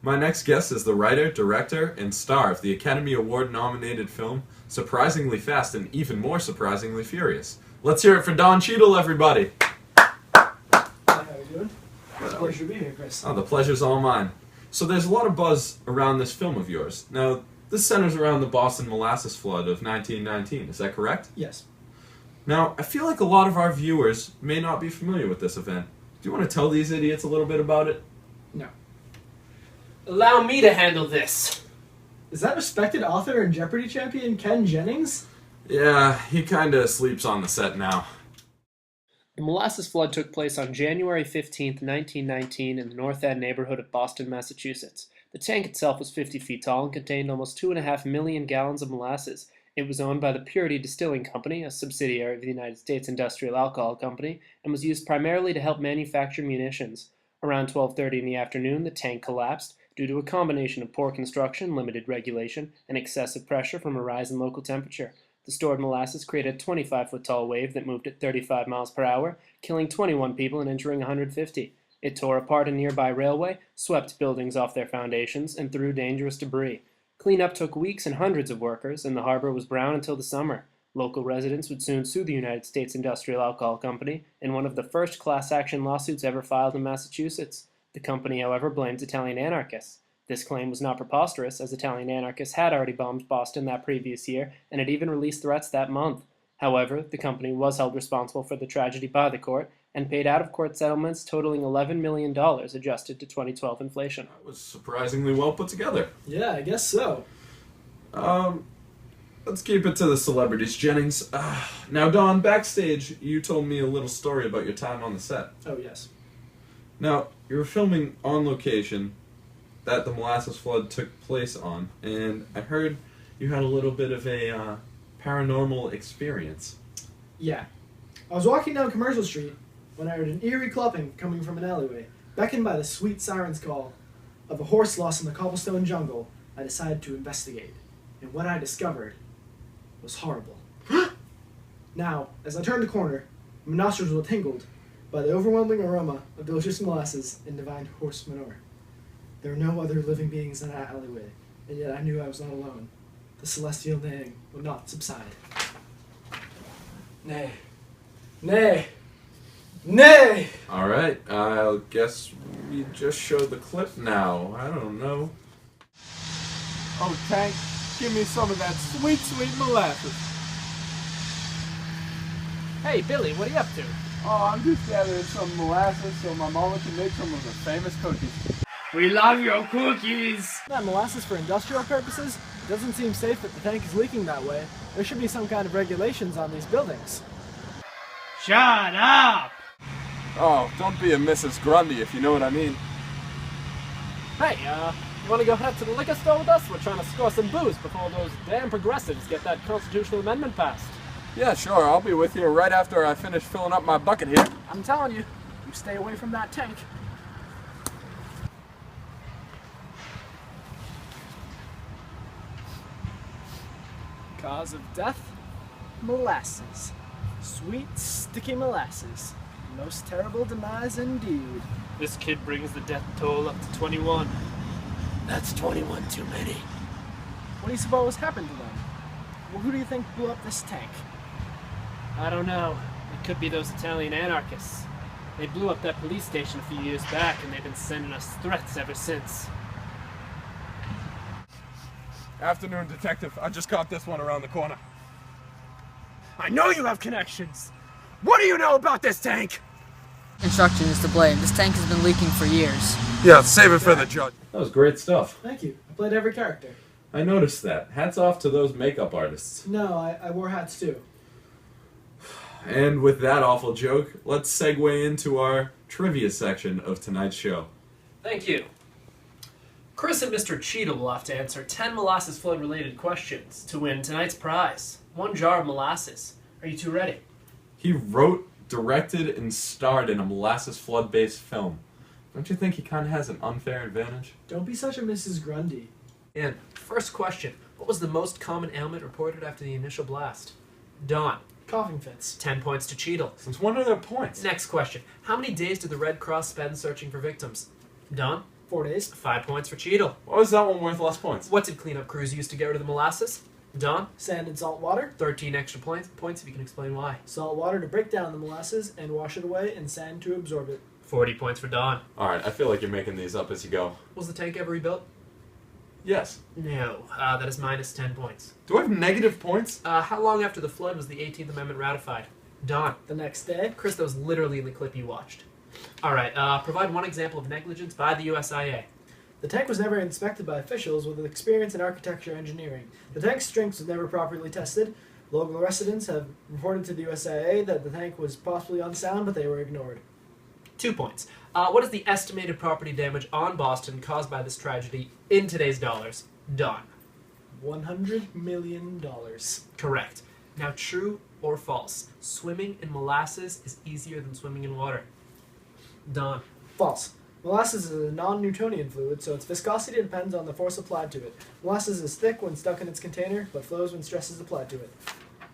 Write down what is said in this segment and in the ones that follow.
My next guest is the writer, director, and star of the Academy Award-nominated film Surprisingly Fast and Even More Surprisingly Furious. Let's hear it for Don Cheadle, everybody! How are you doing? It's a pleasure to be here, Chris. Oh, the pleasure's all mine. So there's a lot of buzz around this film of yours. Now, this centers around the Boston Molasses flood of 1919, is that correct? Yes. Now, I feel like a lot of our viewers may not be familiar with this event. Do you want to tell these idiots a little bit about it? No. Allow me to handle this. Is that respected author and Jeopardy champion Ken Jennings? Yeah, he kinda sleeps on the set now. The Molasses flood took place on January 15th, 1919 in the North End neighborhood of Boston, Massachusetts. The tank itself was 50 feet tall and contained almost 2.5 million gallons of molasses. It was owned by the Purity Distilling Company, a subsidiary of the United States Industrial Alcohol Company, and was used primarily to help manufacture munitions. Around 12:30 in the afternoon, the tank collapsed due to a combination of poor construction, limited regulation, and excessive pressure from a rise in local temperature. The stored molasses created a 25-foot-tall wave that moved at 35 miles per hour, killing 21 people and injuring 150. It tore apart a nearby railway, swept buildings off their foundations, and threw dangerous debris. Cleanup took weeks and hundreds of workers, and the harbor was brown until the summer. Local residents would soon sue the United States Industrial Alcohol Company in one of the first class-action lawsuits ever filed in Massachusetts. The company, however, blamed Italian anarchists. This claim was not preposterous, as Italian anarchists had already bombed Boston that previous year and had even released threats that month. However, the company was held responsible for the tragedy by the court and paid out-of-court settlements totaling $11 million adjusted to 2012 inflation. That was surprisingly well put together. Yeah, I guess so. Let's keep it to the celebrities, Jennings. Now, Don, backstage, you told me a little story about your time on the set. Oh, yes. Now, you were filming on location that the Molasses flood took place on, and I heard you had a little bit of a paranormal experience. Yeah. I was walking down Commercial Street when I heard an eerie clopping coming from an alleyway. Beckoned by the sweet siren's call of a horse lost in the cobblestone jungle, I decided to investigate. And what I discovered was horrible. Now, as I turned the corner, my nostrils were tingled by the overwhelming aroma of delicious molasses and divine horse manure. There were no other living beings in that alleyway, and yet I knew I was not alone. The celestial neighing would not subside. Nay. Nay. Nay! Alright, I guess we just showed the clip now. I don't know. Oh, Tank, give me some of that sweet, sweet molasses. Hey, Billy, what are you up to? Oh, I'm just gathering some molasses so my mama can make some of her famous cookies. We love your cookies! That molasses for industrial purposes? It doesn't seem safe that the tank is leaking that way. There should be some kind of regulations on these buildings. Shut up! Oh, don't be a Mrs. Grundy if you know what I mean. Hey, you want to go head to the liquor store with us? We're trying to score some booze before those damn progressives get that constitutional amendment passed. Yeah, sure, I'll be with you right after I finish filling up my bucket here. I'm telling you, you stay away from that tank. Cause of death? Molasses. Sweet, sticky molasses. Most terrible demise indeed. This kid brings the death toll up to 21. That's 21 too many. What do you suppose happened to them? Well, who do you think blew up this tank? I don't know. It could be those Italian anarchists. They blew up that police station a few years back, and they've been sending us threats ever since. Afternoon, detective. I just caught this one around the corner. I know you have connections! What do you know about this tank? Construction is to blame. This tank has been leaking for years. Yeah, save it for the judge. That was great stuff. Thank you. I played every character. I noticed that. Hats off to those makeup artists. No, I wore hats too. And with that awful joke, let's segue into our trivia section of tonight's show. Thank you. Chris and Mr. Cheadle will have to answer 10 molasses flood-related questions to win tonight's prize. 1 jar of molasses. Are you two ready? He wrote, directed, and starred in a molasses flood-based film. Don't you think he kind of has an unfair advantage? Don't be such a Mrs. Grundy. And first question, what was the most common ailment reported after the initial blast? Don. Coughing fits. 10 points to Cheadle. Since when are there points? Next question, how many days did the Red Cross spend searching for victims? Don. 4 days. 5 points for Cheadle. Why was that one worth less points? What did cleanup crews use to get rid of the molasses? Don? Sand and salt water. 13 extra points if you can explain why. Salt water to break down the molasses and wash it away, and sand to absorb it. 40 points for Don. Alright, I feel like you're making these up as you go. Was the tank ever rebuilt? Yes. No. That is minus 10 points. Do I have negative points? How long after the flood was the 18th Amendment ratified? Don. The next day. Chris, that was literally in the clip you watched. Alright, provide one example of negligence by the USIA. The tank was never inspected by officials with experience in architecture engineering. The tank's strength was never properly tested. Local residents have reported to the USIA that the tank was possibly unsound, but they were ignored. 2 points. What is the estimated property damage on Boston caused by this tragedy in today's dollars? Don. $100 million. Correct. Now, true or false? Swimming in molasses is easier than swimming in water. Don. False. Molasses is a non-Newtonian fluid, so its viscosity depends on the force applied to it. Molasses is thick when stuck in its container, but flows when stress is applied to it.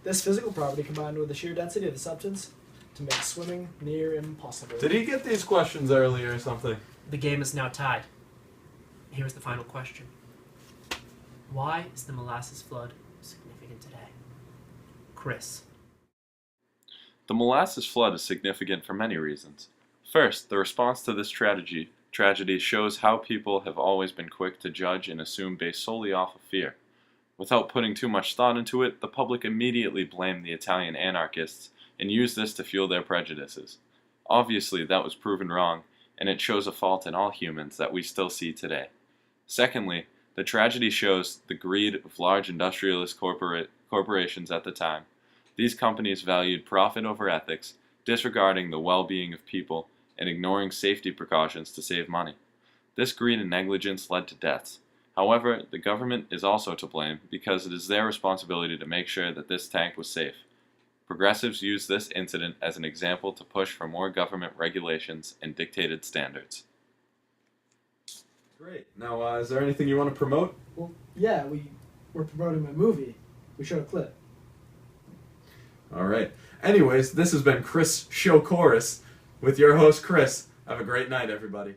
This physical property combined with the sheer density of the substance to make swimming near impossible. Did he get these questions earlier or something? The game is now tied. Here's the final question. Why is the molasses flood significant today? Chris. The molasses flood is significant for many reasons. First, the response to this tragedy shows how people have always been quick to judge and assume based solely off of fear. Without putting too much thought into it, the public immediately blamed the Italian anarchists and used this to fuel their prejudices. Obviously, that was proven wrong, and it shows a fault in all humans that we still see today. Secondly, the tragedy shows the greed of large industrialist corporations at the time. These companies valued profit over ethics, disregarding the well-being of people and ignoring safety precautions to save money. This greed and negligence led to deaths. However, the government is also to blame because it is their responsibility to make sure that this tank was safe. Progressives use this incident as an example to push for more government regulations and dictated standards. Great. Now, is there anything you want to promote? Well, yeah, we're promoting a movie. We showed a clip. Alright. Anyways, this has been Chris Showkoros with your host, Chris. Have a great night, everybody.